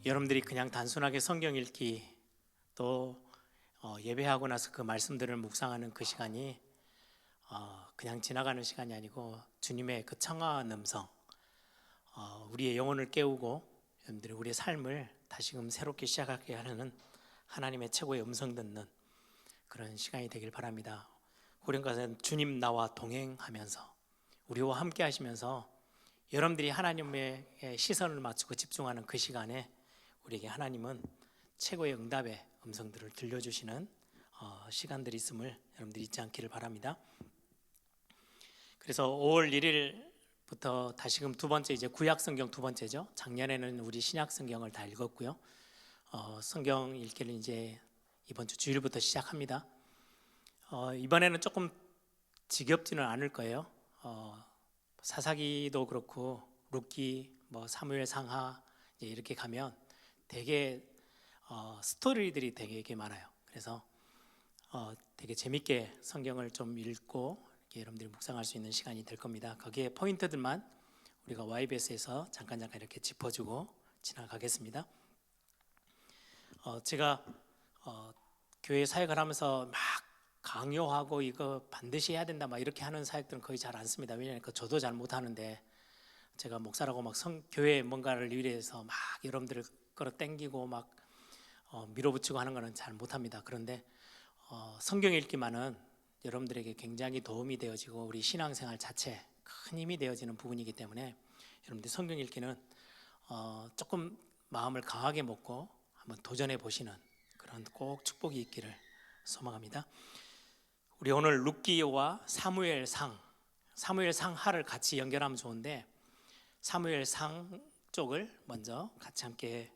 여러분들이 그냥 단순하게 성경 읽기 또 예배하고 나서 그 말씀들을 묵상하는 그 시간이 그냥 지나가는 시간이 아니고 주님의 그 청아한 음성, 우리의 영혼을 깨우고 여러분들이 우리의 삶을 다시금 새롭게 시작하게 하는 하나님의 최고의 음성 듣는 그런 시간이 되길 바랍니다. 우리는 주님 나와 동행하면서 우리와 함께 하시면서 여러분들이 하나님의 시선을 맞추고 집중하는 그 시간에 우리에게 하나님은 최고의 응답의 음성들을 들려주시는 시간들이 있음을 여러분들이 잊지 않기를 바랍니다. 그래서 5월 1일부터 다시금 두 번째, 이제 구약 성경 두 번째죠. 작년에는 우리 신약 성경을 다 읽었고요. 성경 읽기를 이제 이번 주 주일부터 시작합니다. 이번에는 조금 지겹지는 않을 거예요. 사사기도 그렇고 룻기, 사무엘 상하 이렇게 가면 되게 스토리들이 되게 많아요. 그래서 되게 재밌게 성경을 좀 읽고 이렇게 여러분들이 묵상할 수 있는 시간이 될 겁니다. 거기에 포인트들만 우리가 YBS에서 잠깐 이렇게 짚어주고 지나가겠습니다. 제가 교회 사역을 하면서 막 강요하고 이거 반드시 해야 된다 막 이렇게 하는 사역들은 거의 잘 안 씁니다. 왜냐하면 저도 잘 못하는데 제가 목사라고 막 교회 뭔가를 위해서 막 여러분들을 끌어당기고 막 밀어붙이고 하는 거는 잘 못합니다. 그런데 성경 읽기만은 여러분들에게 굉장히 도움이 되어지고 우리 신앙생활 자체 큰 힘이 되어지는 부분이기 때문에 여러분들 성경 읽기는 조금 마음을 강하게 먹고 한번 도전해 보시는 그런 꼭 축복이 있기를 소망합니다. 우리 오늘 룻기와 사무엘상하를 같이 연결하면 좋은데 사무엘상 쪽을 먼저 같이 함께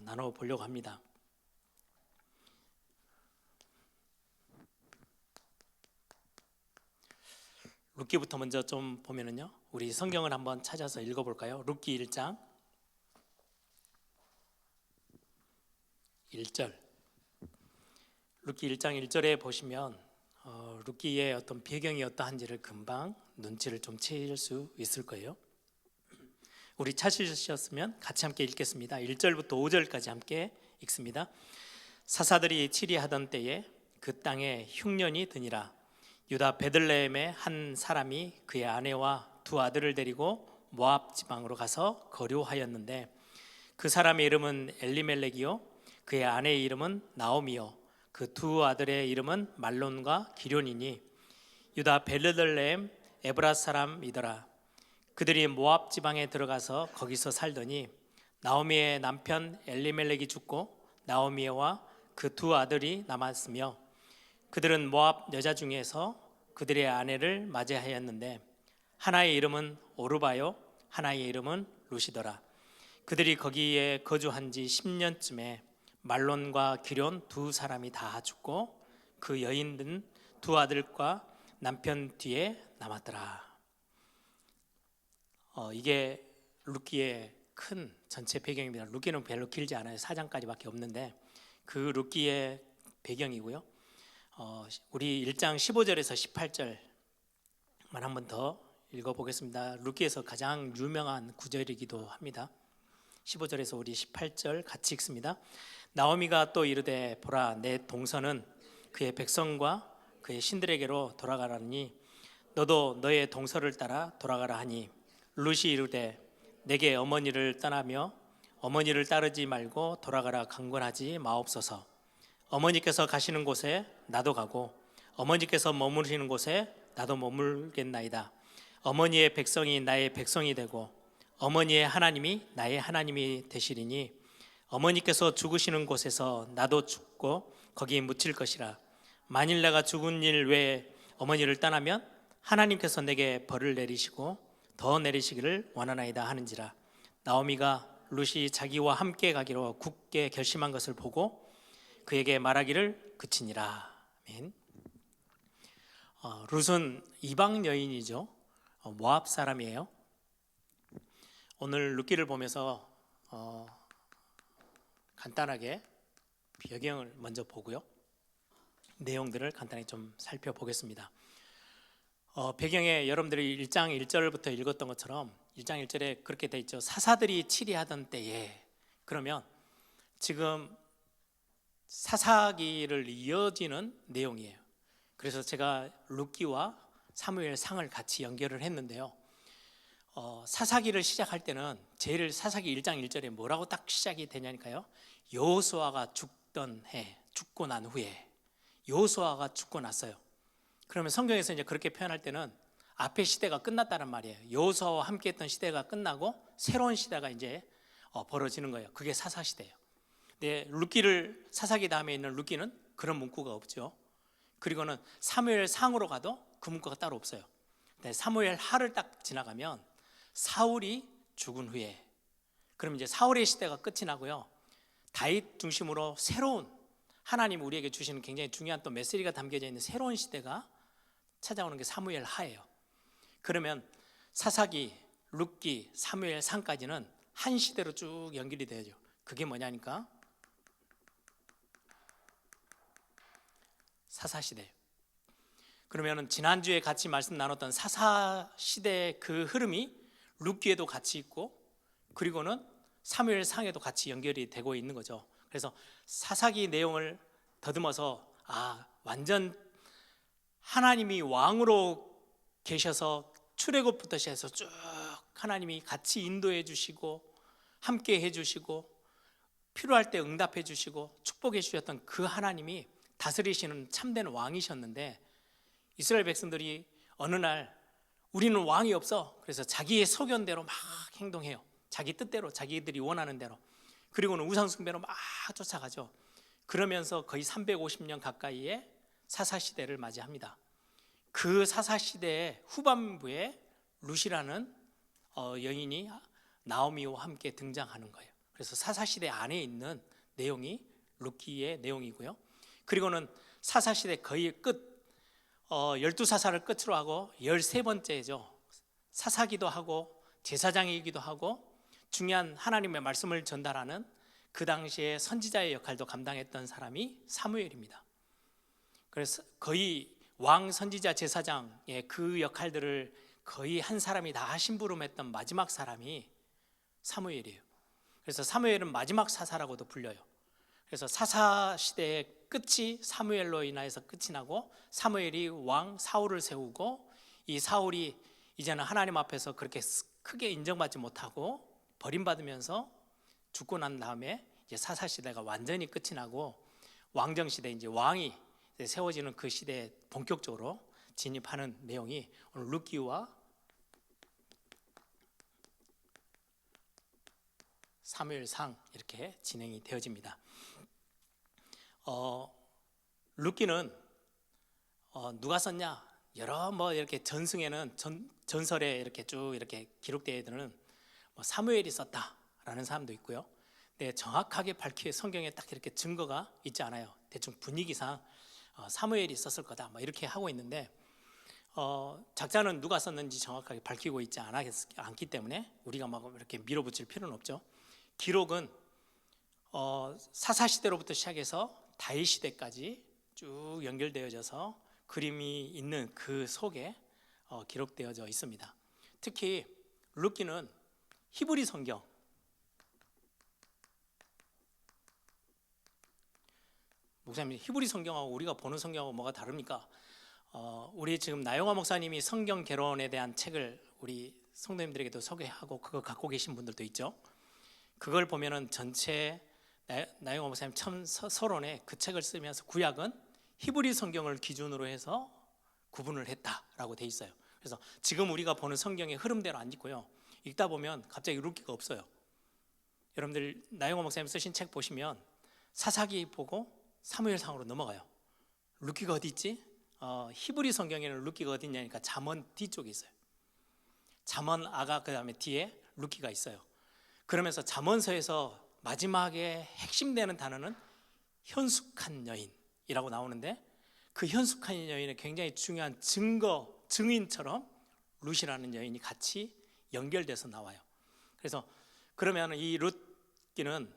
나눠 보려고 합니다. 룻기부터 먼저 좀 보면은요, 우리 성경을 한번 찾아서 읽어볼까요? 룻기 1장 1절. 룻기 1장 1절에 보시면 룻기의 어떤 배경이 어떠한지를 금방 눈치를 좀 채실 수 있을 거예요. 우리 찾으셨으면 같이 함께 읽겠습니다. 1절부터 5절까지 함께 읽습니다. 사사들이 치리하던 때에 그 땅에 흉년이 드니라. 유다 베들레헴의 한 사람이 그의 아내와 두 아들을 데리고 모압 지방으로 가서 거류하였는데 그 사람의 이름은 엘리멜렉이요 그의 아내의 이름은 나오미요 그 두 아들의 이름은 말론과 기련이니 유다 베들레헴 에브라 사람이더라. 그들이 모압 지방에 들어가서 거기서 살더니 나오미의 남편 엘리멜렉이 죽고 나오미와 그 두 아들이 남았으며 그들은 모압 여자 중에서 그들의 아내를 맞이하였는데 하나의 이름은 오르바요 하나의 이름은 루시더라. 그들이 거기에 거주한 지 10년쯤에 말론과 기련 두 사람이 다 죽고 그 여인은 두 아들과 남편 뒤에 남았더라. 이게 룻기의 큰 전체 배경입니다. 룻기는 별로 길지 않아요. 4장까지밖에 없는데 그 룻기의 배경이고요. 우리 1장 15절에서 18절만 한 번 더 읽어보겠습니다. 룻기에서 가장 유명한 구절이기도 합니다. 15절에서 우리 18절 같이 읽습니다. 나오미가 또 이르되 보라 내 동서는 그의 백성과 그의 신들에게로 돌아가라니 너도 너의 동서를 따라 돌아가라 하니 룻이 이르되 내게 어머니를 떠나며 어머니를 따르지 말고 돌아가라 강권하지 마옵소서. 어머니께서 가시는 곳에 나도 가고 어머니께서 머무르시는 곳에 나도 머물겠나이다. 어머니의 백성이 나의 백성이 되고 어머니의 하나님이 나의 하나님이 되시리니 어머니께서 죽으시는 곳에서 나도 죽고 거기에 묻힐 것이라. 만일 내가 죽은 일 외에 어머니를 떠나면 하나님께서 내게 벌을 내리시고 더 내리시기를 원하나이다 하는지라. 나오미가 룻이 자기와 함께 가기로 굳게 결심한 것을 보고 그에게 말하기를 그치니라. 아멘. 룻은 이방 여인이죠. 모압 사람이에요. 오늘 룻기를 보면서 간단하게 배경을 먼저 보고요. 내용들을 간단히 좀 살펴보겠습니다. 배경에 여러분들이 1장 1절부터 읽었던 것처럼 1장 1절에 그렇게 돼 있죠. 사사들이 치리하던 때에 그러면 지금 사사기를 이어지는 내용이에요. 그래서 제가 룻기와 사무엘상을 같이 연결을 했는데요. 사사기를 시작할 때는 제일 사사기 1장 1절에 뭐라고 딱 시작이 되냐니까요. 여호수아가 죽던 해, 죽고 난 후에 여호수아가 죽고 났어요. 그러면 성경에서 이제 그렇게 표현할 때는 앞의 시대가 끝났다는 말이에요. 여호수아와 함께했던 시대가 끝나고 새로운 시대가 이제 벌어지는 거예요. 그게 사사시대예요. 네, 룻기를 사사기 다음에 있는 룻기는 그런 문구가 없죠. 그리고는 사무엘상으로 가도 그 문구가 따로 없어요. 네, 사무엘하를 딱 지나가면 사울이 죽은 후에, 그럼 이제 사울의 시대가 끝이 나고요. 다윗 중심으로 새로운 하나님 우리에게 주시는 굉장히 중요한 또 메시지가 담겨져 있는 새로운 시대가 찾아오는 게 사무엘하예요. 그러면 사사기, 룻기, 사무엘상까지는 한 시대로 쭉 연결이 되죠. 그게 뭐냐니까 사사시대예요. 그러면 지난주에 같이 말씀 나눴던 사사시대의 그 흐름이 룻기에도 같이 있고, 그리고는 사무엘상에도 같이 연결이 되고 있는 거죠. 그래서 사사기 내용을 더듬어서 완전 하나님이 왕으로 계셔서 출애굽부터 시작해서 쭉 하나님이 같이 인도해 주시고 함께 해 주시고 필요할 때 응답해 주시고 축복해 주셨던 그 하나님이 다스리시는 참된 왕이셨는데, 이스라엘 백성들이 어느 날 우리는 왕이 없어, 그래서 자기의 소견대로 막 행동해요. 자기 뜻대로, 자기들이 원하는 대로. 그리고는 우상숭배로 막 쫓아가죠. 그러면서 거의 350년 가까이의 사사시대를 맞이합니다. 그 사사시대의 후반부에 룻이라는 여인이 나오미와 함께 등장하는 거예요. 그래서 사사시대 안에 있는 내용이 룻기의 내용이고요. 그리고는 사사시대 거의 끝, 12사사를 끝으로 하고 13번째죠. 사사기도 하고 제사장이기도 하고 중요한 하나님의 말씀을 전달하는 그 당시에 선지자의 역할도 감당했던 사람이 사무엘입니다. 그래서 거의 왕, 선지자, 제사장의 그 역할들을 거의 한 사람이 다 심부름했던 마지막 사람이 사무엘이에요. 그래서 사무엘은 마지막 사사라고도 불려요. 그래서 사사 시대의 끝이 사무엘로 인하여서 끝이 나고, 사무엘이 왕 사울을 세우고, 이 사울이 이제는 하나님 앞에서 그렇게 크게 인정받지 못하고 버림받으면서 죽고 난 다음에 이제 사사 시대가 완전히 끝이 나고 왕정 시대, 이제 왕이 이제 세워지는 그 시대에 본격적으로 진입하는 내용이 오늘 룻기와 사무엘상 이렇게 진행이 되어집니다. 룻기는 누가 썼냐? 여러 이렇게 전승에는 전설에 이렇게 쭉 이렇게 기록되어 있는 사무엘이 썼다라는 사람도 있고요. 근데 정확하게 성경에 딱 이렇게 증거가 있지 않아요. 대충 분위기상 사무엘이 썼을 거다 이렇게 하고 있는데, 작자는 누가 썼는지 정확하게 밝히고 있지 않기 때문에 우리가 이렇게 밀어붙일 필요는 없죠. 기록은 사사시대로부터 시작해서 다윗 시대까지 쭉 연결되어져서 그림이 있는 그 속에 기록되어져 있습니다. 특히 룻기는 히브리 성경, 목사님, 히브리 성경하고 우리가 보는 성경하고 뭐가 다릅니까? 우리 지금 나영화 목사님이 성경 개론에 대한 책을 우리 성도님들에게도 소개하고 그거 갖고 계신 분들도 있죠. 그걸 보면은 전체 나영화 목사님 참 서론에 그 책을 쓰면서 구약은 히브리 성경을 기준으로 해서 구분을 했다라고 돼 있어요. 그래서 지금 우리가 보는 성경의 흐름대로 안 읽고요, 읽다 보면 갑자기 룻기가 없어요. 여러분들 나영화 목사님 쓰신 책 보시면 사사기 보고 사무엘상으로 넘어가요. 룻기가 어디 있지? 히브리 성경에는 룻기가 어디 있냐니까 잠언 뒤쪽에 있어요. 잠언 아가 그 다음에 뒤에 룻기가 있어요. 그러면서 잠언서에서 마지막에 핵심되는 단어는 현숙한 여인이라고 나오는데, 그 현숙한 여인의 굉장히 중요한 증인처럼 룻이라는 여인이 같이 연결돼서 나와요. 그래서 그러면 이 룻기는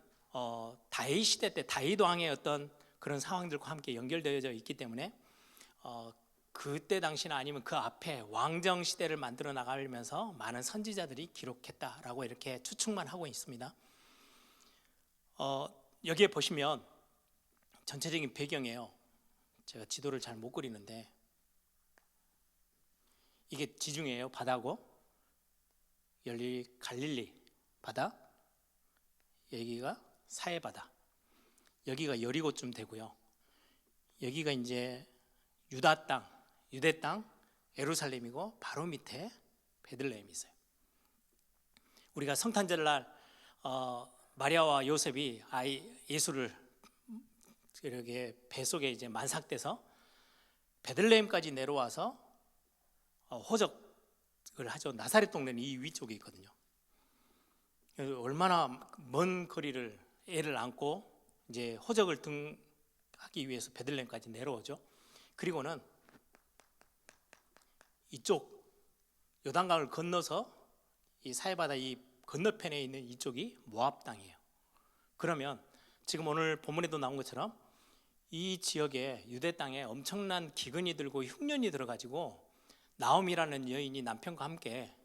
다윗 시대 때 다윗 왕의 어떤 그런 상황들과 함께 연결되어져 있기 때문에 그때 당시나 아니면 그 앞에 왕정 시대를 만들어 나가면서 많은 선지자들이 기록했다라고 이렇게 추측만 하고 있습니다. 여기에 보시면 전체적인 배경이에요. 제가 지도를 잘 못 그리는데 이게 지중해예요. 바다고, 여기 갈릴리 바다, 여기가 사해 바다, 여기가 여리고쯤 되고요. 여기가 이제 유다 땅, 유대 땅, 예루살렘이고 바로 밑에 베들레헴이 있어요. 우리가 성탄절날 마리아와 요셉이 아이 예수를 이렇게 배 속에 이제 만삭돼서 베들레헴까지 내려와서 호적을 하죠. 나사렛 동네는 이 위쪽에 있거든요. 얼마나 먼 거리를 애를 안고 이제 호적을 등하기 위해서 베들레헴까지 내려오죠. 그리고는 이쪽 요단강을 건너서 이 사해바다 이 건너편에 있는 이쪽이 모압 땅이에요. 그러면 지금 오늘 본문에도 나온 것처럼 이 지역에 유대 땅에 엄청난 기근이 들고 흉년이 들어가지고 나옴이라는 여인이 남편과 함께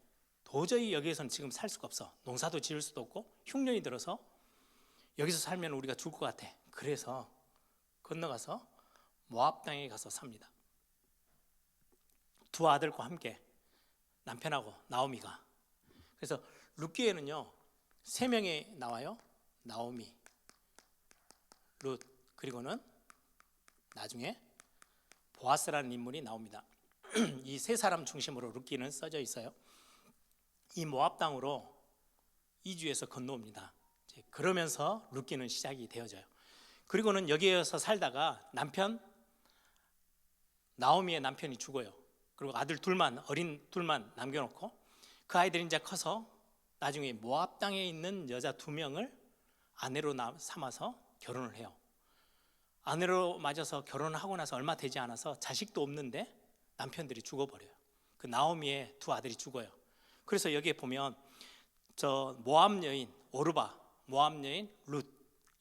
도저히 여기에서는 지금 살 수가 없어. 농사도 지을 수도 없고 흉년이 들어서 여기서 살면 우리가 죽을 것 같아. 그래서 건너가서 모압 땅에 가서 삽니다. 두 아들과 함께 남편하고 나오미가. 그래서 룻기에는요 3명이 나와요. 나오미, 룻, 그리고는 나중에 보아스라는 인물이 나옵니다. 이 3사람 중심으로 룻기는 써져 있어요. 이 모압 땅으로 이주해서 건너옵니다. 그러면서 룻기는 시작이 되어져요. 그리고는 여기에서 살다가 나오미의 남편이 죽어요. 그리고 아들 어린 둘만 남겨놓고 그 아이들이 이제 커서 나중에 모압 땅에 있는 여자 2명을 아내로 삼아서 결혼을 해요. 아내로 맞아서 결혼하고 나서 얼마 되지 않아서 자식도 없는데 남편들이 죽어버려요. 그 나오미의 2 아들이 죽어요. 그래서 여기에 보면 저 모압 여인 오르바, 모압 여인 룻,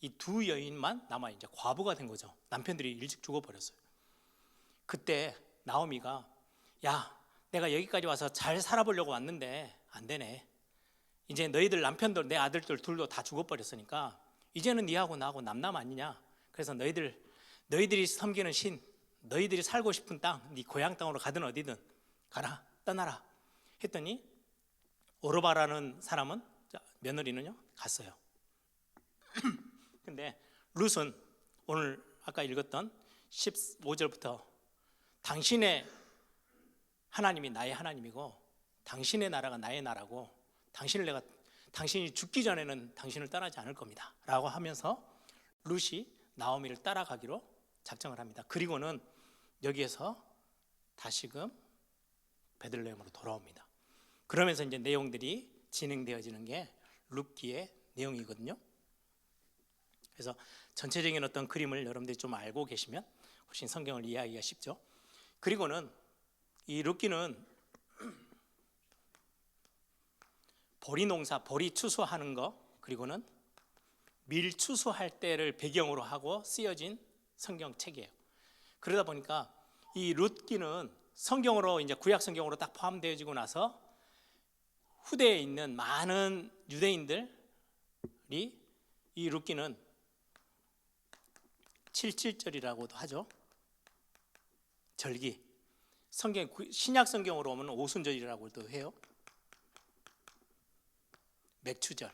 이 2 여인만 남아 이제 과부가 된 거죠. 남편들이 일찍 죽어버렸어요. 그때 나오미가 야, 내가 여기까지 와서 잘 살아보려고 왔는데 안 되네. 이제 너희들 남편들, 내 아들들 둘도 다 죽어버렸으니까 이제는 니하고 나하고 남남 아니냐. 그래서 너희들이 섬기는 신, 너희들이 살고 싶은 땅, 네 고향 땅으로 가든 어디든 가라, 떠나라 했더니 오르바라는 사람은, 며느리는요 갔어요. 근데 룻은 오늘 아까 읽었던 15절부터 당신의 하나님이 나의 하나님이고 당신의 나라가 나의 나라고 당신이 죽기 전에는 당신을 떠나지 않을 겁니다 라고 하면서 룻이 나오미를 따라가기로 작정을 합니다. 그리고는 여기에서 다시금 베들레헴으로 돌아옵니다. 그러면서 이제 내용들이 진행되어지는 게 룻기의 내용이거든요. 그래서 전체적인 어떤 그림을 여러분들이 좀 알고 계시면 훨씬 성경을 이해하기가 쉽죠. 그리고는 이 룻기는 보리 농사, 보리 추수하는 거, 그리고는 밀 추수할 때를 배경으로 하고 쓰여진 성경책이에요. 그러다 보니까 이 룻기는 성경으로 이제 구약 성경으로 딱 포함되어지고 나서 후대에 있는 많은 유대인들이 이 룻기는 77절이라고도 하죠. 절기. 신약 성경으로 오면 오순절이라고도 해요. 맥추절.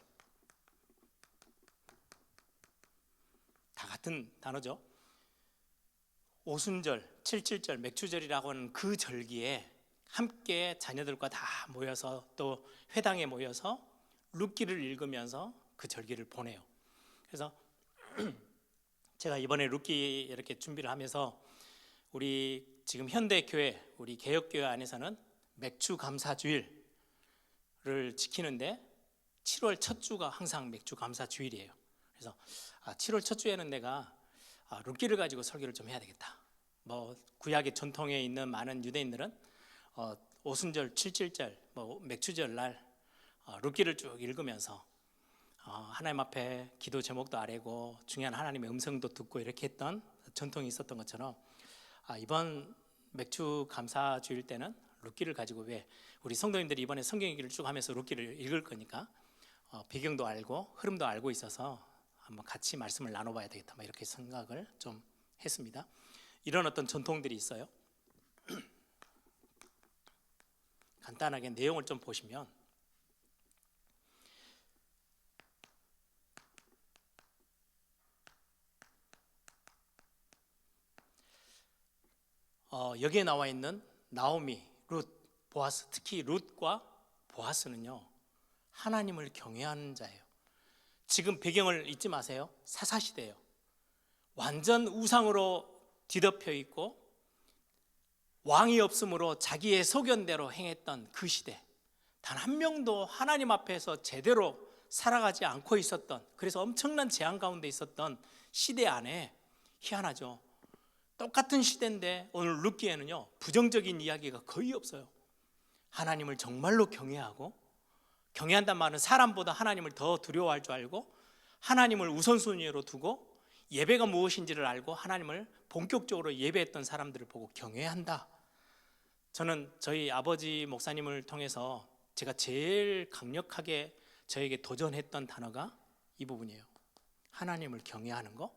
다 같은 단어죠. 오순절, 77절, 맥추절이라고 하는 그 절기에 함께 자녀들과 다 모여서 또 회당에 모여서 룻기를 읽으면서 그 절기를 보내요. 그래서 제가 이번에 룻기 이렇게 준비를 하면서 우리 지금 현대교회, 우리 개혁교회 안에서는 맥주감사주일을 지키는데 7월 첫 주가 항상 맥주감사주일이에요. 그래서 7월 첫 주에는 내가 룻기를 가지고 설교를 좀 해야 되겠다. 뭐 구약의 전통에 있는 많은 유대인들은 오순절, 77절, 뭐 맥주절 날 룻기를 쭉 읽으면서 하나님 앞에 기도 제목도 아뢰고 중요한 하나님의 음성도 듣고 이렇게 했던 전통이 있었던 것처럼 이번 맥주 감사 주일 때는 룻기를 가지고, 왜 우리 성도님들이 이번에 성경 얘기를 쭉 하면서 룻기를 읽을 거니까 배경도 알고 흐름도 알고 있어서 한번 같이 말씀을 나눠봐야 되겠다, 이렇게 생각을 좀 했습니다. 이런 어떤 전통들이 있어요. 간단하게 내용을 좀 보시면 여기에 나와 있는 나오미, 룻, 보아스, 특히 룻과 보아스는요 하나님을 경외하는 자예요. 지금 배경을 잊지 마세요. 사사시대예요. 완전 우상으로 뒤덮여 있고 왕이 없으므로 자기의 소견대로 행했던 그 시대, 단 한 명도 하나님 앞에서 제대로 살아가지 않고 있었던, 그래서 엄청난 재앙 가운데 있었던 시대 안에, 희한하죠, 똑같은 시대인데 오늘 룻기에는요 부정적인 이야기가 거의 없어요. 하나님을 정말로 경외하고, 경외한단 말은 사람보다 하나님을 더 두려워할 줄 알고 하나님을 우선순위로 두고 예배가 무엇인지를 알고 하나님을 본격적으로 예배했던 사람들을 보고 경외한다. 저는 저희 아버지 목사님을 통해서 제가 제일 강력하게 저에게 도전했던 단어가 이 부분이에요. 하나님을 경외하는 거.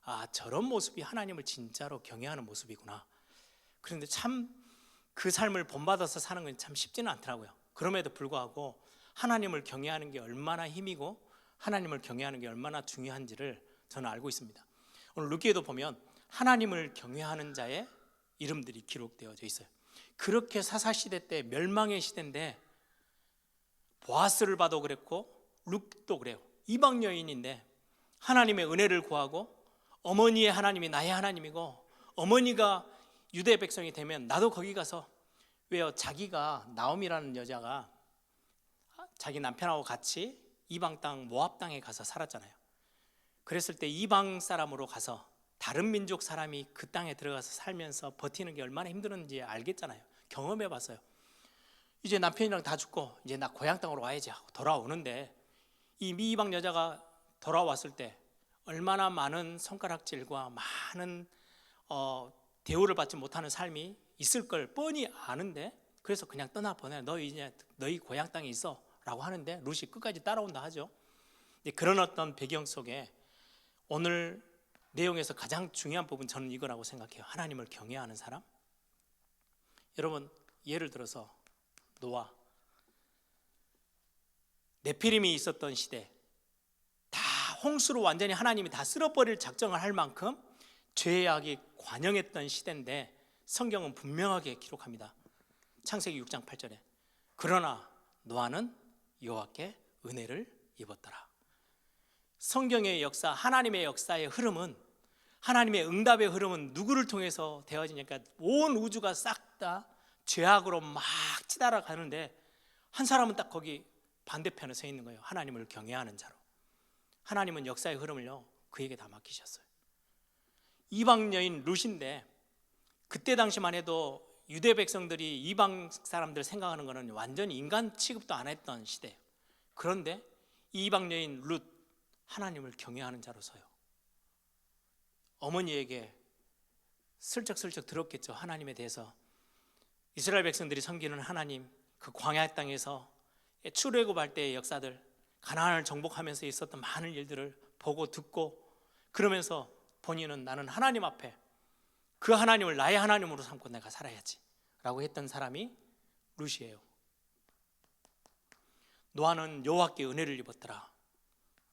아, 저런 모습이 하나님을 진짜로 경외하는 모습이구나. 그런데 참 그 삶을 본받아서 사는 건 참 쉽지는 않더라고요. 그럼에도 불구하고 하나님을 경외하는 게 얼마나 힘이고 하나님을 경외하는 게 얼마나 중요한지를 저는 알고 있습니다. 오늘 룻기에도 보면 하나님을 경외하는 자의 이름들이 기록되어져 있어요. 그렇게 사사시대 때 멸망의 시대인데 보아스를 봐도 그랬고 룻도 그래요. 이방 여인인데 하나님의 은혜를 구하고, 어머니의 하나님이 나의 하나님이고 어머니가 유대 백성이 되면 나도 거기 가서, 왜요? 자기가 나옴이라는 여자가 자기 남편하고 같이 이방 땅 모압 땅에 가서 살았잖아요. 그랬을 때 이방 사람으로 가서 다른 민족 사람이 그 땅에 들어가서 살면서 버티는 게 얼마나 힘들었는지 알겠잖아요. 경험해 봤어요. 이제 남편이랑 다 죽고 이제 나 고향 땅으로 와야지 하고 돌아오는데, 이 미이방 여자가 돌아왔을 때 얼마나 많은 손가락질과 많은 대우를 받지 못하는 삶이 있을 걸 뻔히 아는데, 그래서 그냥 떠나보내. 너 이제 너희 고향 땅에 있어 라고 하는데 룻이 끝까지 따라온다 하죠. 그런 어떤 배경 속에 오늘 내용에서 가장 중요한 부분, 저는 이거라고 생각해요. 하나님을 경외하는 사람. 여러분, 예를 들어서 노아, 네피림이 있었던 시대, 다 홍수로 완전히 하나님이 다 쓸어버릴 작정을 할 만큼 죄악이 관영했던 시대인데 성경은 분명하게 기록합니다. 창세기 6장 8절에 그러나 노아는 여호와께 은혜를 입었더라. 성경의 역사, 하나님의 역사의 흐름은, 하나님의 응답의 흐름은 누구를 통해서 되어지니까 온 우주가 싹 다 죄악으로 막 치달아 가는데 한 사람은 딱 거기 반대편에 서 있는 거예요. 하나님을 경외하는 자로. 하나님은 역사의 흐름을요 그에게 다 맡기셨어요. 이방 여인 룻인데 그때 당시만 해도 유대 백성들이 이방 사람들 생각하는 것은 완전히 인간 취급도 안 했던 시대예요. 그런데 이 이방 여인 룻, 하나님을 경외하는 자로서요 어머니에게 슬쩍슬쩍 들었겠죠. 하나님에 대해서, 이스라엘 백성들이 섬기는 하나님, 그 광야 땅에서 출애굽할 때의 역사들, 가나안을 정복하면서 있었던 많은 일들을 보고 듣고, 그러면서 본인은 나는 하나님 앞에 그 하나님을 나의 하나님으로 삼고 내가 살아야지 라고 했던 사람이 룻이에요. 노아는 여호와께 은혜를 입었더라.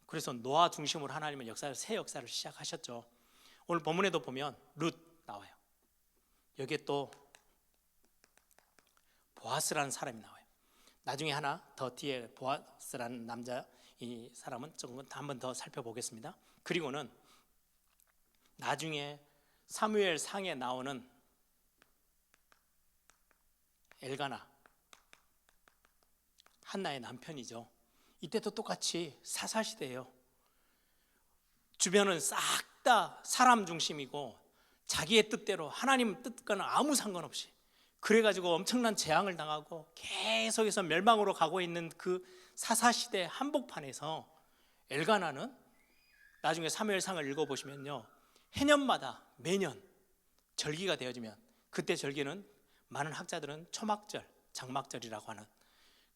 그래서 노아 중심으로 하나님은 역사를, 새 역사를 시작하셨죠. 오늘 본문에도 보면 룻 나와요. 여기에 또 보아스라는 사람이 나와요. 나중에 하나 더 뒤에 보아스라는 남자, 이 사람은 조금 한 번 더 살펴보겠습니다. 그리고는 나중에 사무엘 상에 나오는 엘가나, 한나의 남편이죠. 이때도 똑같이 사사시대예요. 주변은 싹 다 사람 중심이고 자기의 뜻대로, 하나님 뜻과는 아무 상관없이, 그래가지고 엄청난 재앙을 당하고 계속해서 멸망으로 가고 있는 그 사사시대 한복판에서 엘가나는, 나중에 사무엘상을 읽어보시면요 해년마다 매년 절기가 되어지면, 그때 절기는 많은 학자들은 초막절, 장막절이라고 하는,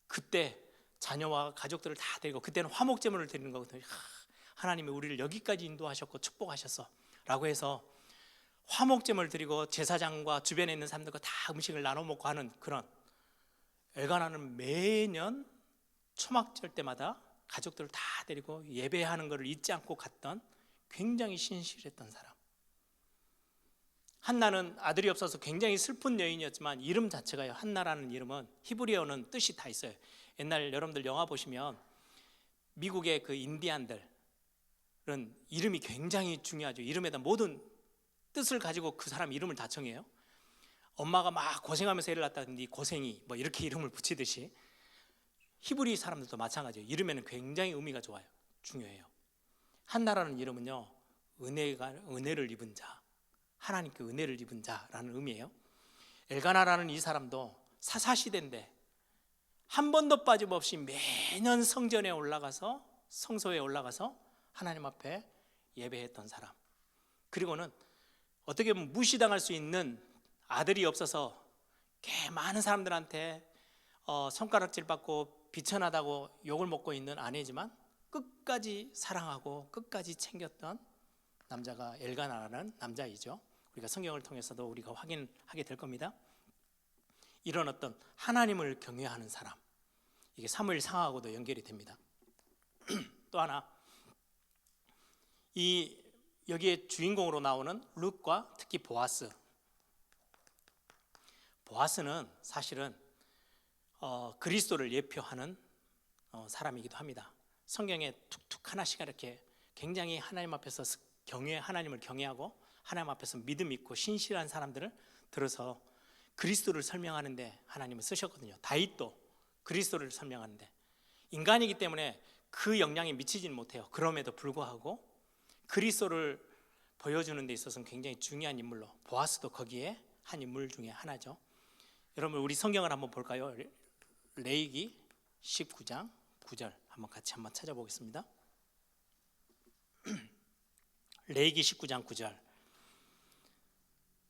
그때 자녀와 가족들을 다 데리고, 그때는 화목제물을 드리는 거거든요. 하나님이 우리를 여기까지 인도하셨고 축복하셨어 라고 해서 화목제물 드리고 제사장과 주변에 있는 사람들과 다 음식을 나눠 먹고 하는 그런, 엘가나는 매년 초막절 때마다 가족들을 다 데리고 예배하는 것을 잊지 않고 갔던 굉장히 신실했던 사람. 한나는 아들이 없어서 굉장히 슬픈 여인이었지만 이름 자체가요, 한나라는 이름은 히브리어는 뜻이 다 있어요. 옛날 여러분들 영화 보시면 미국의 그 인디안들은 이름이 굉장히 중요하죠. 이름에다 모든 뜻을 가지고 그 사람 이름을 다 정해요. 엄마가 막 고생하면서 애를 낳았다든지 고생이 뭐 이렇게 이름을 붙이듯이 히브리 사람들도 마찬가지예요. 이름에는 굉장히 의미가 좋아요. 중요해요. 한나라는 이름은요, 은혜를 입은 자, 하나님께 은혜를 입은 자라는 의미예요. 엘가나라는 이 사람도 사사시대인데 한 번도 빠짐없이 매년 성전에 올라가서, 성소에 올라가서 하나님 앞에 예배했던 사람. 그리고는 어떻게 보면 무시당할 수 있는 아들이 없어서 많은 사람들한테 손가락질 받고 비천하다고 욕을 먹고 있는 아내지만 끝까지 사랑하고 끝까지 챙겼던 남자가 엘가나라는 남자이죠. 우리가 성경을 통해서도 우리가 확인하게 될 겁니다. 이런 어떤 하나님을 경외하는 사람, 이게 사무엘 상하고도 연결이 됩니다. 또 하나, 여기에 주인공으로 나오는 룻과 특히 보아스는 사실은 그리스도를 예표하는 사람이기도 합니다. 성경에 툭툭 하나씩 이렇게 굉장히 하나님 앞에서 하나님을 경외하고 하나님 앞에서 믿음 있고 신실한 사람들을 들어서 그리스도를 설명하는데 하나님은 쓰셨거든요. 다윗도 그리스도를 설명하는데 인간이기 때문에 그 영향이 미치지는 못해요. 그럼에도 불구하고 그리스도를 보여주는 데 있어서는 굉장히 중요한 인물로, 보아스도 거기에 한 인물 중에 하나죠. 여러분, 우리 성경을 한번 볼까요? 레위기 19장 9절 같이 한번 찾아보겠습니다. 레위기 19장 9절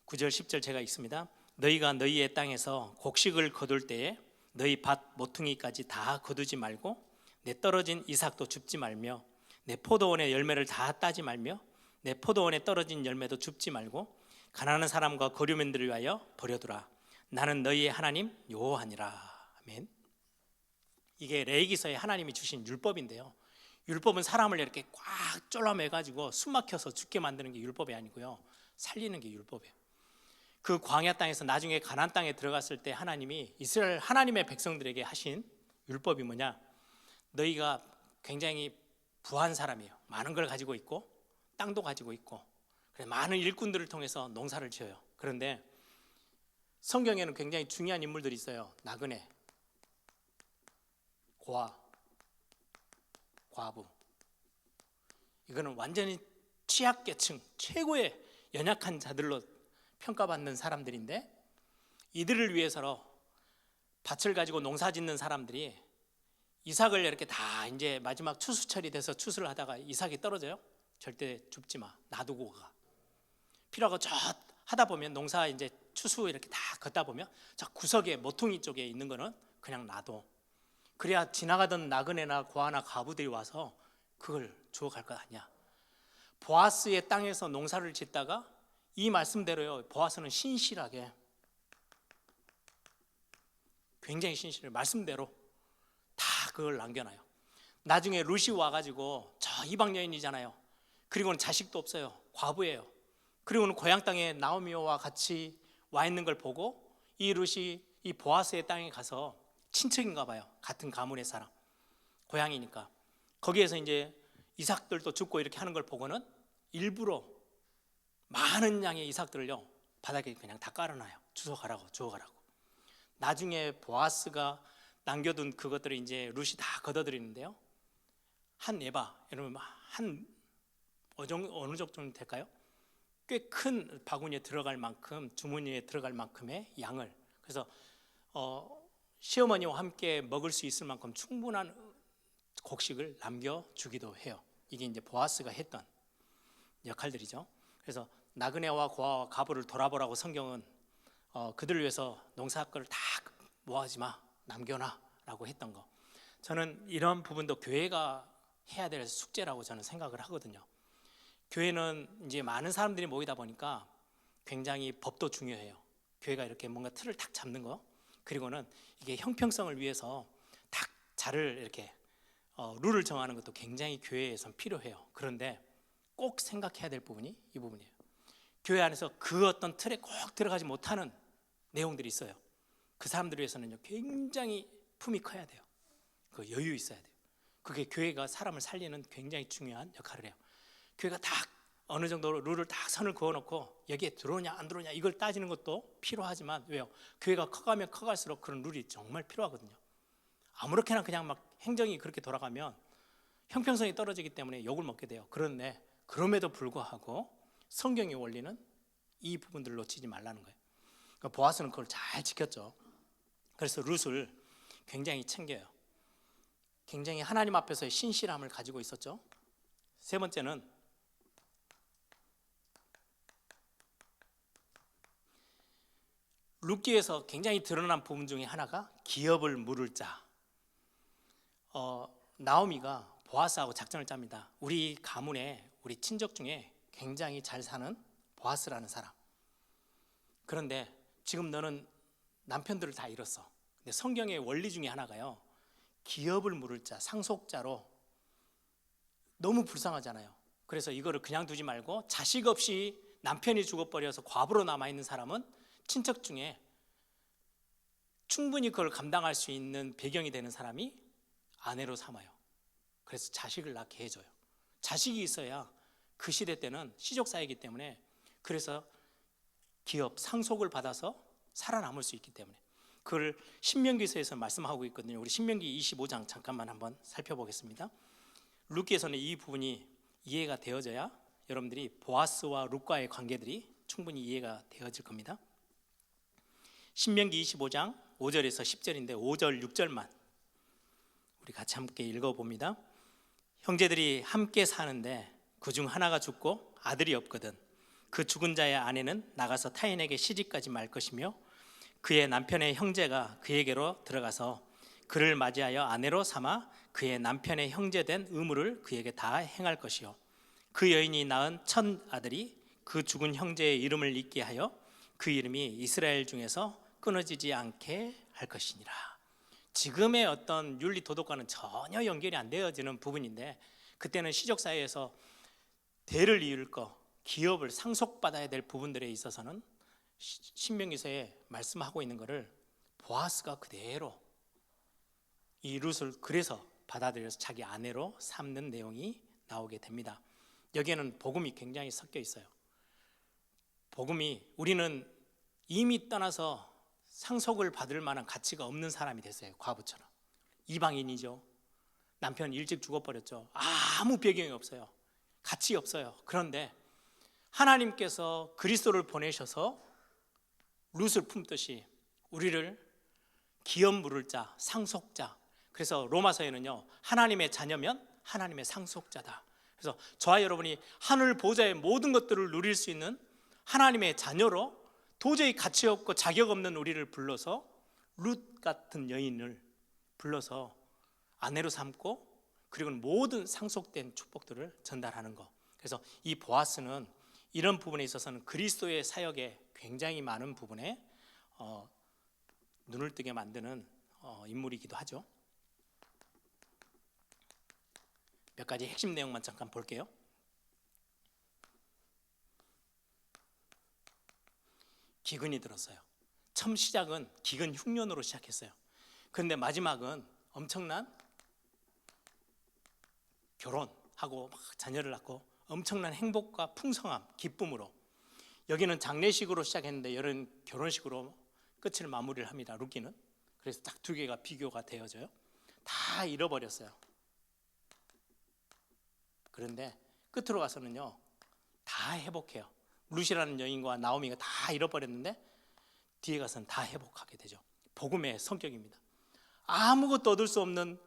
10절 제가 읽습니다. 너희가 너희의 땅에서 곡식을 거둘 때에 너희 밭 모퉁이까지 다 거두지 말고 내 떨어진 이삭도 줍지 말며 내 포도원의 열매를 다 따지 말며 내 포도원에 떨어진 열매도 줍지 말고 가난한 사람과 거류민들을 위하여 버려두라. 나는 너희의 하나님 여호와니라. 아멘. 이게 레위기서에 하나님이 주신 율법인데요, 율법은 사람을 이렇게 꽉 졸라매가지고 숨막혀서 죽게 만드는 게 율법이 아니고요, 살리는 게 율법이에요. 그 광야 땅에서 나중에 가나안 땅에 들어갔을 때 하나님이 이스라엘 하나님의 백성들에게 하신 율법이 뭐냐, 너희가 굉장히 부한 사람이에요. 많은 걸 가지고 있고 땅도 가지고 있고 많은 일꾼들을 통해서 농사를 지어요. 그런데 성경에는 굉장히 중요한 인물들이 있어요. 나그네, 고아, 과부. 이거는 완전히 취약계층, 최고의 연약한 자들로 평가받는 사람들인데, 이들을 위해서 밭을 가지고 농사 짓는 사람들이 이삭을 이렇게 다 이제 마지막 추수철이 돼서 추수를 하다가 이삭이 떨어져요. 절대 줍지 마, 놔두고 가. 필요하고 저 하다 보면 농사 이제 추수 이렇게 다 걷다 보면 저 구석에 모퉁이 쪽에 있는 거는 그냥 놔둬. 그래야 지나가던 나그네나 고아나 과부들이 와서 그걸 주워갈 것 아니야. 보아스의 땅에서 농사를 짓다가 이 말씀대로요, 보아스는 신실하게, 굉장히 신실해, 말씀대로 다 그걸 남겨놔요. 나중에 룻이 와가지고 저 이방 여인이잖아요. 그리고는 자식도 없어요. 과부예요. 그리고는 고향 땅에 나오미와 같이 와 있는 걸 보고 이 룻이 이 보아스의 땅에 가서, 친척인가 봐요, 같은 가문의 사람, 고향이니까 거기에서 이제 이삭들도 죽고 이렇게 하는 걸 보고는 일부러 많은 양의 이삭들을요 바닥에 그냥 다 깔아놔요. 주워가라고. 나중에 보아스가 남겨둔 그것들을 이제 룻이 다 걷어들이는데요, 한 에바, 여러분 한 어느 정도 될까요? 꽤 큰 바구니에 들어갈 만큼, 주머니에 들어갈 만큼의 양을, 그래서 시어머니와 함께 먹을 수 있을 만큼 충분한 곡식을 남겨주기도 해요. 이게 이제 보아스가 했던 역할들이죠. 그래서 나그네와 고아와 과부를 돌아보라고 성경은 그들을 위해서 농사거를 다 모아지 마, 남겨놔 라고 했던 거. 저는 이런 부분도 교회가 해야 될 숙제라고 저는 생각을 하거든요. 교회는 이제 많은 사람들이 모이다 보니까 굉장히 법도 중요해요. 교회가 이렇게 뭔가 틀을 딱 잡는 거, 그리고는 이게 형평성을 위해서 딱 자를 이렇게 룰을 정하는 것도 굉장히 교회에선 필요해요. 그런데 꼭 생각해야 될 부분이 이 부분이에요. 교회 안에서 그 어떤 틀에 꼭 들어가지 못하는 내용들이 있어요. 그 사람들 위해서는요 굉장히 품이 커야 돼요. 그 여유 있어야 돼요. 그게 교회가 사람을 살리는 굉장히 중요한 역할을 해요. 교회가 딱 어느 정도로 룰을 딱 선을 그어놓고 여기에 들어오냐 안 들어오냐 이걸 따지는 것도 필요하지만, 왜요? 교회가 커가면 커갈수록 그런 룰이 정말 필요하거든요. 아무렇게나 그냥 막 행정이 그렇게 돌아가면 형평성이 떨어지기 때문에 욕을 먹게 돼요. 그런데 그럼에도 불구하고 성경의 원리는 이 부분들을 놓치지 말라는 거예요. 그러니까 보아스는 그걸 잘 지켰죠. 그래서 룻을 굉장히 챙겨요. 굉장히 하나님 앞에서의 신실함을 가지고 있었죠. 세 번째는 룻기에서 굉장히 드러난 부분 중에 하나가 기업을 물을 자. 나오미가 보아스하고 작전을 짭니다. 우리 가문에 우리 친족 중에 굉장히 잘 사는 보아스라는 사람. 그런데 지금 너는 남편들을 다 잃었어. 근데 성경의 원리 중에 하나가요, 기업을 물을 자, 상속자로 너무 불쌍하잖아요. 그래서 이거를 그냥 두지 말고 자식 없이 남편이 죽어버려서 과부로 남아있는 사람은 친척 중에 충분히 그걸 감당할 수 있는 배경이 되는 사람이 아내로 삼아요. 그래서 자식을 낳게 해줘요. 자식이 있어야 그 시대 때는 시족사이기 때문에, 그래서 기업 상속을 받아서 살아남을 수 있기 때문에 그걸 신명기서에서 말씀하고 있거든요. 우리 신명기 25장 잠깐만 한번 살펴보겠습니다. 룻기에서는 이 부분이 이해가 되어져야 여러분들이 보아스와 룻과의 관계들이 충분히 이해가 되어질 겁니다. 신명기 25장 5절에서 10절인데 5절 6절만 우리 같이 함께 읽어봅니다. 형제들이 함께 사는데 그중 하나가 죽고 아들이 없거든 그 죽은 자의 아내는 나가서 타인에게 시집가지 말 것이며 그의 남편의 형제가 그에게로 들어가서 그를 맞이하여 아내로 삼아 그의 남편의 형제된 의무를 그에게 다 행할 것이요 그 여인이 낳은 첫 아들이 그 죽은 형제의 이름을 잊게 하여 그 이름이 이스라엘 중에서 끊어지지 않게 할 것이니라. 지금의 어떤 윤리 도덕과는 전혀 연결이 안 되어지는 부분인데, 그때는 시족 사회에서 대를 이을 거, 기업을 상속받아야 될 부분들에 있어서는 신명기서에 말씀하고 있는 것을 보아스가 그대로 이 룻을 그래서 받아들여서 자기 아내로 삼는 내용이 나오게 됩니다. 여기에는 복음이 굉장히 섞여 있어요. 복음이, 우리는 이미 떠나서 상속을 받을 만한 가치가 없는 사람이 됐어요. 과부처럼 이방인이죠. 남편 일찍 죽어버렸죠. 아무 배경이 없어요. 가치 없어요. 그런데 하나님께서 그리스도를 보내셔서 룻을 품듯이 우리를 기업 물을 자, 상속자. 그래서 로마서에는요, 하나님의 자녀면 하나님의 상속자다. 그래서 저와 여러분이 하늘 보좌의 모든 것들을 누릴 수 있는 하나님의 자녀로 도저히 가치 없고 자격 없는 우리를 불러서 룻 같은 여인을 불러서 아내로 삼고, 그리고 모든 상속된 축복들을 전달하는 것. 그래서 이 보아스는 이런 부분에 있어서는 그리스도의 사역에 굉장히 많은 부분에 눈을 뜨게 만드는 인물이기도 하죠. 몇 가지 핵심 내용만 잠깐 볼게요. 기근이 들었어요. 처음 시작은 기근 흉년으로 시작했어요. 그런데 마지막은 엄청난 결혼하고 막 자녀를 낳고 엄청난 행복과 풍성함, 기쁨으로. 여기는 장례식으로 시작했는데 이런 결혼식으로 끝을 마무리를 합니다. 룻기는. 그래서 딱 두 개가 비교가 되어져요. 다 잃어버렸어요. 그런데 끝으로 가서는요, 다 회복해요. 룻이라는 여인과 나오미가 다 잃어버렸는데 뒤에 가서는 다 회복하게 되죠. 복음의 성격입니다. 아무것도 얻을 수 없는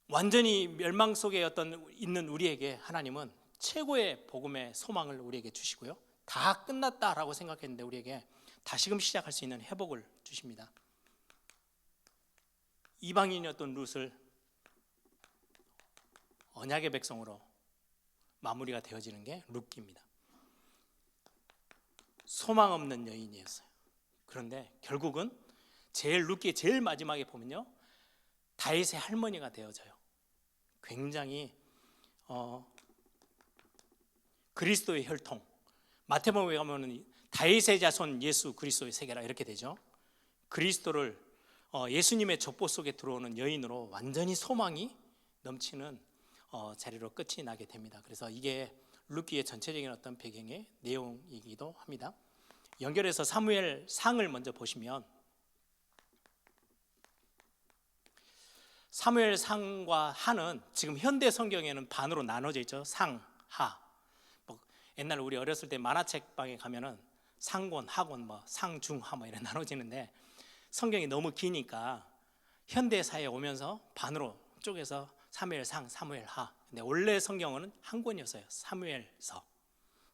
완전히 멸망 속에 있는 우리에게 하나님은 최고의 복음의 소망을 우리에게 주시고요, 다 끝났다라고 생각했는데 우리에게 다시금 시작할 수 있는 회복을 주십니다. 이방인이었던 룻을 언약의 백성으로 마무리가 되어지는 게 룻기입니다. 소망 없는 여인이었어요. 그런데 결국은 룻기 제일 마지막에 보면요, 다윗의 할머니가 되어져요. 굉장히 그리스도의 혈통, 마태복음에 가면은 다윗의 자손 예수 그리스도의 세계라 이렇게 되죠. 그리스도를 예수님의 족보 속에 들어오는 여인으로 완전히 소망이 넘치는 자리로 끝이 나게 됩니다. 그래서 이게 룻기의 전체적인 어떤 배경의 내용이기도 합니다. 연결해서 사무엘 상을 먼저 보시면, 사무엘 상과 하는 지금 현대 성경에는 반으로 나눠져 있죠. 상, 하. 옛날 우리 어렸을 때 만화책방에 가면은 상권, 하권, 상, 중, 하 이렇게 나눠지는데, 성경이 너무 기니까 현대 사회에 오면서 반으로 쪼개서 사무엘 상, 사무엘 하. 근데 원래 성경은 한 권이었어요. 사무엘서.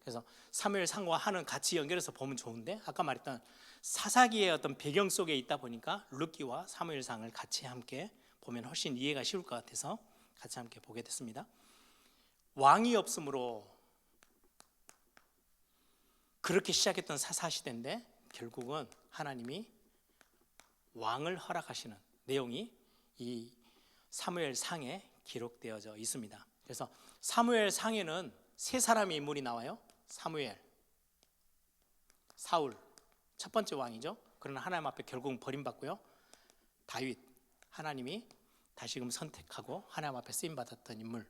그래서 사무엘 상과 하는 같이 연결해서 보면 좋은데, 아까 말했던 사사기의 어떤 배경 속에 있다 보니까 룻기와 사무엘 상을 같이 함께 보면 훨씬 이해가 쉬울 것 같아서 같이 함께 보게 됐습니다. 왕이 없으므로 그렇게 시작했던 사사시대인데 결국은 하나님이 왕을 허락하시는 내용이 이 사무엘 상에 기록되어져 있습니다. 그래서 사무엘 상에는 세 사람의 인물이 나와요. 사무엘, 사울, 첫 번째 왕이죠. 그러나 하나님 앞에 결국은 버림받고요. 다윗, 하나님이 다시금 선택하고 하나님 앞에 쓰임받았던 인물.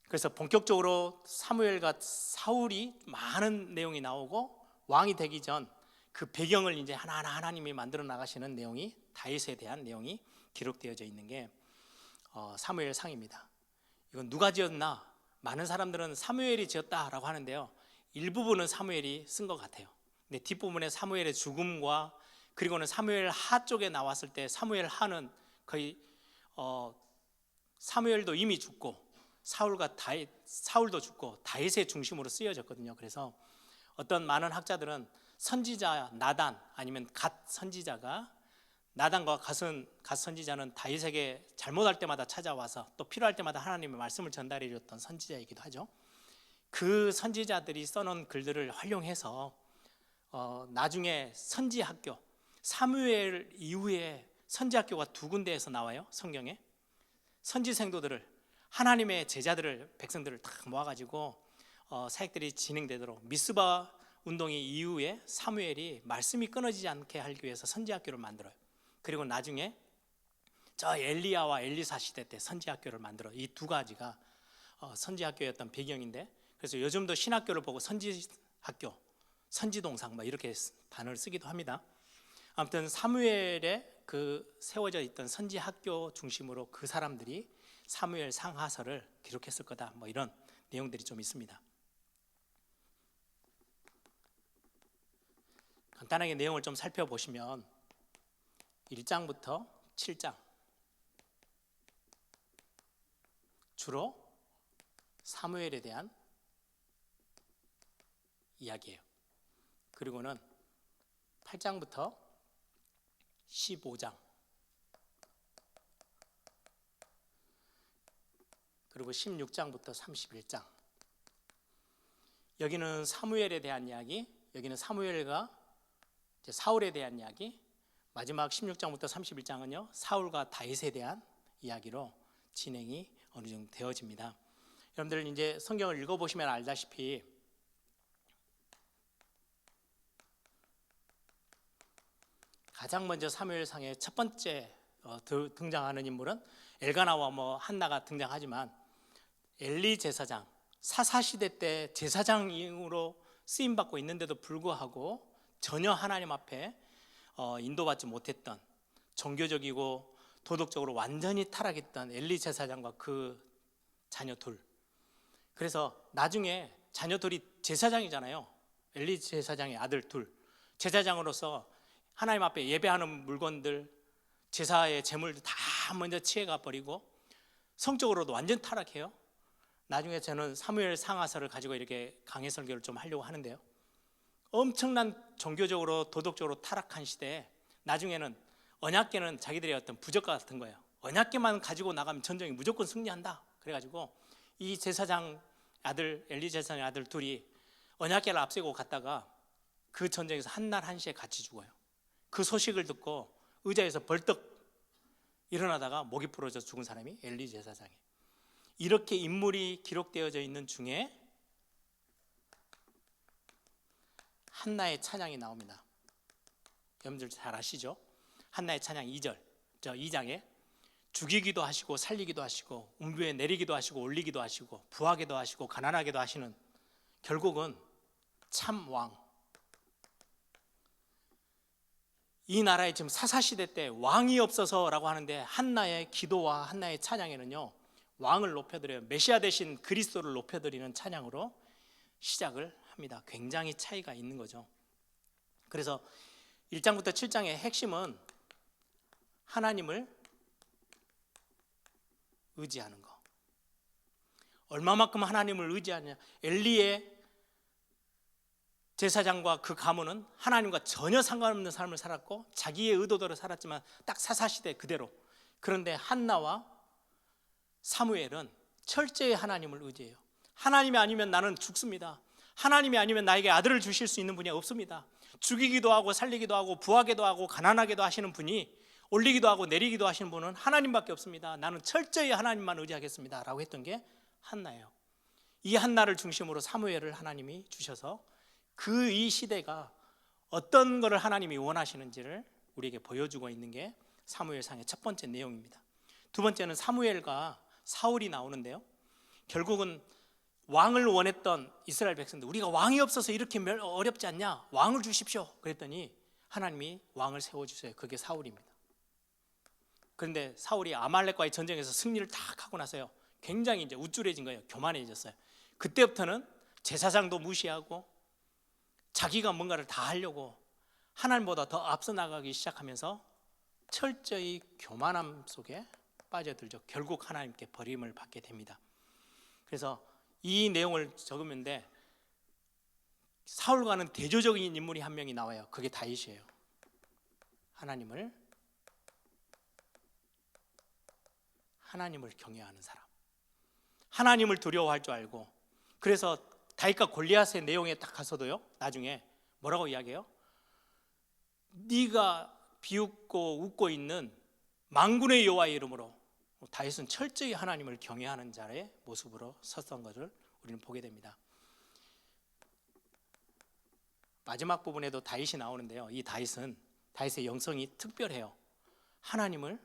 그래서 본격적으로 사무엘과 사울이 많은 내용이 나오고, 왕이 되기 전 그 배경을 이제 하나하나 하나님이 만들어 나가시는 내용이, 다윗에 대한 내용이 기록되어져 있는 게 사무엘 상입니다. 이건 누가 지었나? 많은 사람들은 사무엘이 지었다라고 하는데요, 일부분은 사무엘이 쓴 것 같아요. 근데 뒷부분에 사무엘의 죽음과, 그리고는 사무엘 하 쪽에 나왔을 때 사무엘 하는 거의 사무엘도 이미 죽고 사울도 죽고 다윗의 중심으로 쓰여졌거든요. 그래서 어떤 많은 학자들은 선지자 나단, 아니면 갓 선지자가, 나단과 갓 선지자는 다윗에게 잘못할 때마다 찾아와서 또 필요할 때마다 하나님의 말씀을 전달해 줬던 선지자이기도 하죠. 그 선지자들이 써놓은 글들을 활용해서 나중에 선지학교, 사무엘 이후에 선지학교가 두 군데에서 나와요. 성경에 선지생도들을, 하나님의 제자들을, 백성들을 다 모아가지고 사역들이 진행되도록, 미스바 운동이 이후에 사무엘이 말씀이 끊어지지 않게 하기 위해서 선지학교를 만들어요. 그리고 나중에 저 엘리야와 엘리사 시대 때 선지학교를 만들어. 이 두 가지가 선지학교였던 배경인데, 그래서 요즘도 신학교를 보고 선지학교, 선지동상 이렇게 단어를 쓰기도 합니다. 아무튼 사무엘의 그 세워져 있던 선지학교 중심으로 그 사람들이 사무엘 상하서를 기록했을 거다, 이런 내용들이 좀 있습니다. 간단하게 내용을 좀 살펴보시면 1장부터 7장 주로 사무엘에 대한 이야기예요. 그리고는 8장부터 15장, 그리고 16장부터 31장, 여기는 사무엘에 대한 이야기, 여기는 사무엘과 사울에 대한 이야기, 마지막 16장부터 31장은요 사울과 다윗에 대한 이야기로 진행이 어느 정도 되어집니다. 여러분들 이제 성경을 읽어보시면 알다시피 가장 먼저 사무엘상의 첫 번째 등장하는 인물은 엘가나와 한나가 등장하지만, 엘리 제사장, 사사시대 때 제사장으로 쓰임받고 있는데도 불구하고 전혀 하나님 앞에 인도받지 못했던, 종교적이고 도덕적으로 완전히 타락했던 엘리 제사장과 그 자녀 둘. 그래서 나중에 자녀 둘이 제사장이잖아요. 엘리 제사장의 아들 둘, 제사장으로서 하나님 앞에 예배하는 물건들, 제사의 제물들 다 먼저 취해가 버리고 성적으로도 완전 타락해요. 나중에 저는 사무엘 상하서를 가지고 이렇게 강해 설교를 좀 하려고 하는데요, 엄청난 종교적으로 도덕적으로 타락한 시대에 나중에는 언약궤는 자기들의 어떤 부적과 같은 거예요. 언약궤만 가지고 나가면 전쟁이 무조건 승리한다. 그래가지고 이 제사장 아들 엘리 제사장 아들 둘이 언약궤를 앞세고 갔다가 그 전쟁에서 한날 한시에 같이 죽어요. 그 소식을 듣고 의자에서 벌떡 일어나다가 목이 부러져 죽은 사람이 엘리 제사장이에요. 이렇게 인물이 기록되어져 있는 중에 한나의 찬양이 나옵니다. 여러분들 잘 아시죠? 한나의 찬양 2절, 저 2장에 죽이기도 하시고 살리기도 하시고 음부에 내리기도 하시고 올리기도 하시고 부하게도 하시고 가난하게도 하시는, 결국은 참 왕. 이 나라에 지금 사사시대 때 왕이 없어서라고 하는데 한나의 기도와 한나의 찬양에는요, 왕을 높여드려요. 메시아 대신 그리스도를 높여드리는 찬양으로 시작을 합니다. 굉장히 차이가 있는 거죠. 그래서 1장부터 7장의 핵심은 하나님을 의지하는 거. 얼마만큼 하나님을 의지하냐. 엘리의 제사장과 그 가문은 하나님과 전혀 상관없는 삶을 살았고 자기의 의도대로 살았지만 딱 사사시대 그대로. 그런데 한나와 사무엘은 철저히 하나님을 의지해요. 하나님이 아니면 나는 죽습니다. 하나님이 아니면 나에게 아들을 주실 수 있는 분이 없습니다. 죽이기도 하고 살리기도 하고 부하게도 하고 가난하게도 하시는 분이, 올리기도 하고 내리기도 하시는 분은 하나님밖에 없습니다. 나는 철저히 하나님만 의지하겠습니다 라고 했던 게 한나예요. 이 한나를 중심으로 사무엘을 하나님이 주셔서 그 이 시대가 어떤 것을 하나님이 원하시는지를 우리에게 보여주고 있는 게 사무엘상의 첫 번째 내용입니다. 두 번째는 사무엘과 사울이 나오는데요, 결국은 왕을 원했던 이스라엘 백성들, 우리가 왕이 없어서 이렇게 어렵지 않냐, 왕을 주십시오 그랬더니 하나님이 왕을 세워주세요. 그게 사울입니다. 그런데 사울이 아말렉과의 전쟁에서 승리를 딱 하고 나서요, 굉장히 이제 우쭐해진 거예요. 교만해졌어요. 그때부터는 제사장도 무시하고 자기가 뭔가를 다 하려고 하나님보다 더 앞서 나가기 시작하면서 철저히 교만함 속에 빠져들죠. 결국 하나님께 버림을 받게 됩니다. 그래서 이 내용을 적으면데 사울과는 대조적인 인물이 한 명이 나와요. 그게 다윗이에요. 하나님을 경외하는 사람, 하나님을 두려워할 줄 알고. 그래서 다윗과 골리앗의 내용에 딱 가서도요, 나중에 뭐라고 이야기해요? 네가 비웃고 웃고 있는 만군의 여호와의 이름으로. 다윗은 철저히 하나님을 경외하는 자의 모습으로 섰던 것을 우리는 보게 됩니다. 마지막 부분에도 다윗이 나오는데요, 이 다윗의 영성이 특별해요. 하나님을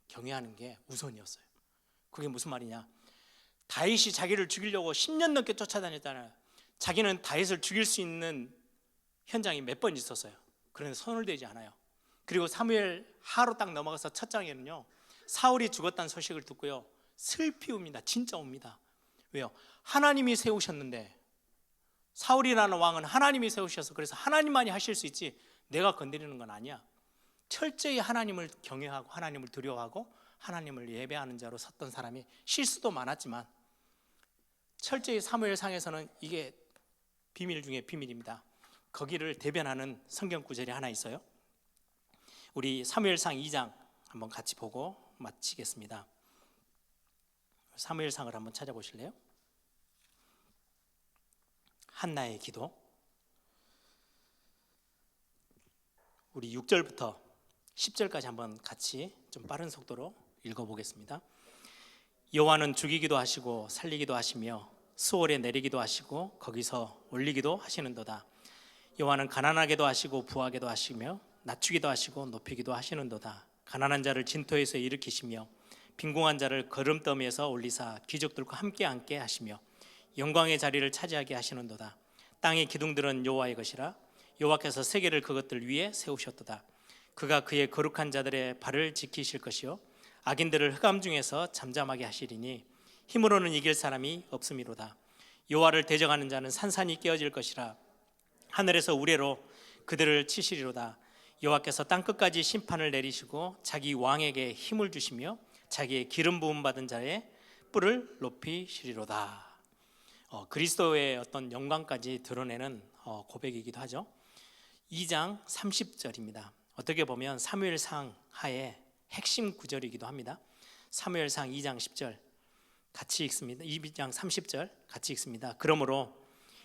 경외하는 게 우선이었어요. 그게 무슨 말이냐, 다윗이 자기를 죽이려고 10년 넘게 쫓아다녔잖아요. 자기는 다윗을 죽일 수 있는 현장이 몇 번 있었어요. 그런데 손을 대지 않아요. 그리고 사무엘 하로 딱 넘어가서 첫 장에는요, 사울이 죽었다는 소식을 듣고요, 슬피 웁니다. 진짜 웁니다. 왜요? 하나님이 세우셨는데, 사울이라는 왕은 하나님이 세우셔서, 그래서 하나님만이 하실 수 있지 내가 건드리는 건 아니야. 철저히 하나님을 경외하고 하나님을 두려워하고 하나님을 예배하는 자로 섰던 사람이, 실수도 많았지만 철저히 사무엘상에서는 이게 비밀 중에 비밀입니다. 거기를 대변하는 성경 구절이 하나 있어요. 우리 사무엘상 2장 한번 같이 보고 마치겠습니다. 사무엘상을 한번 찾아보실래요? 한나의 기도. 우리 6절부터 10절까지 한번 같이 좀 빠른 속도로 읽어보겠습니다. 여호와는 죽이기도 하시고 살리기도 하시며 수월에 내리기도 하시고 거기서 올리기도 하시는도다. 여호와는 가난하게도 하시고 부하게도 하시며 낮추기도 하시고 높이기도 하시는도다. 가난한 자를 진토에서 일으키시며 빈궁한 자를 거름더미에서 올리사 귀족들과 함께 앉게 하시며 영광의 자리를 차지하게 하시는도다. 땅의 기둥들은 여호와의 것이라 여호와께서 세계를 그것들 위에 세우셨도다. 그가 그의 거룩한 자들의 발을 지키실 것이요 악인들을 흑암 중에서 잠잠하게 하시리니 힘으로는 이길 사람이 없음이로다. 여호와를 대적하는 자는 산산이 깨어질 것이라 하늘에서 우레로 그들을 치시리로다. 여호와께서 땅끝까지 심판을 내리시고 자기 왕에게 힘을 주시며 자기의 기름 부음 받은 자의 뿔을 높이시리로다. 그리스도의 어떤 영광까지 드러내는 고백이기도 하죠. 2장 30절입니다. 어떻게 보면 사무엘상 하의 핵심 구절이기도 합니다. 사무엘상 2장 10절 같이 읽습니다. 2장 30절 같이 읽습니다. 그러므로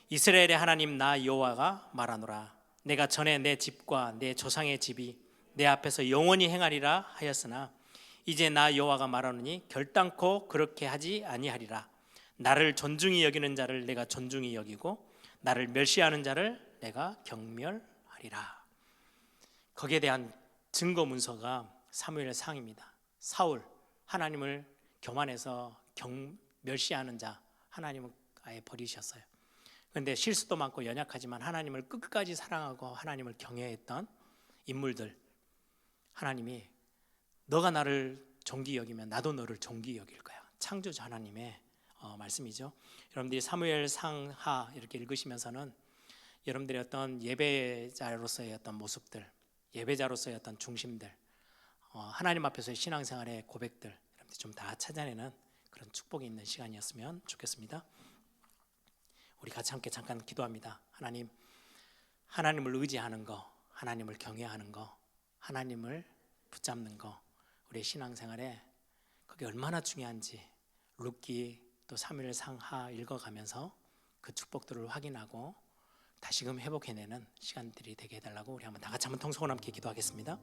이스라엘의 하나님 나 여호와가 말하노라. 내가 전에 내 집과 내 조상의 집이 내 앞에서 영원히 행하리라 하였으나 이제 나 여호와가 말하노니 결단코 그렇게 하지 아니하리라. 나를 존중히 여기는 자를 내가 존중히 여기고 나를 멸시하는 자를 내가 경멸하리라. 거기에 대한 증거 문서가 사무엘상입니다. 사울, 하나님을 교만해서 멸시하는 자 하나님은 아예 버리셨어요. 그런데 실수도 많고 연약하지만 하나님을 끝까지 사랑하고 하나님을 경외했던 인물들, 하나님이 너가 나를 존귀 여기면 나도 너를 존귀 여길 거야. 창조주 하나님의 말씀이죠. 여러분들이 사무엘상하 이렇게 읽으시면서는 여러분들의 어떤 예배자로서의 어떤 모습들, 예배자로서의 어떤 중심들, 하나님 앞에서의 신앙생활의 고백들 여러분들 좀 다 찾아내는 그런 축복이 있는 시간이었으면 좋겠습니다. 우리 같이 함께 잠깐 기도합니다. 하나님, 하나님을 의지하는 거, 하나님을 경외하는 거, 하나님을 붙잡는 거, 우리의 신앙생활에 그게 얼마나 중요한지 룻기 또 사무엘상하 읽어가면서 그 축복들을 확인하고 다시금 회복해내는 시간들이 되게 해달라고 우리 한번 다 같이 한번 통성으로 함께 기도하겠습니다.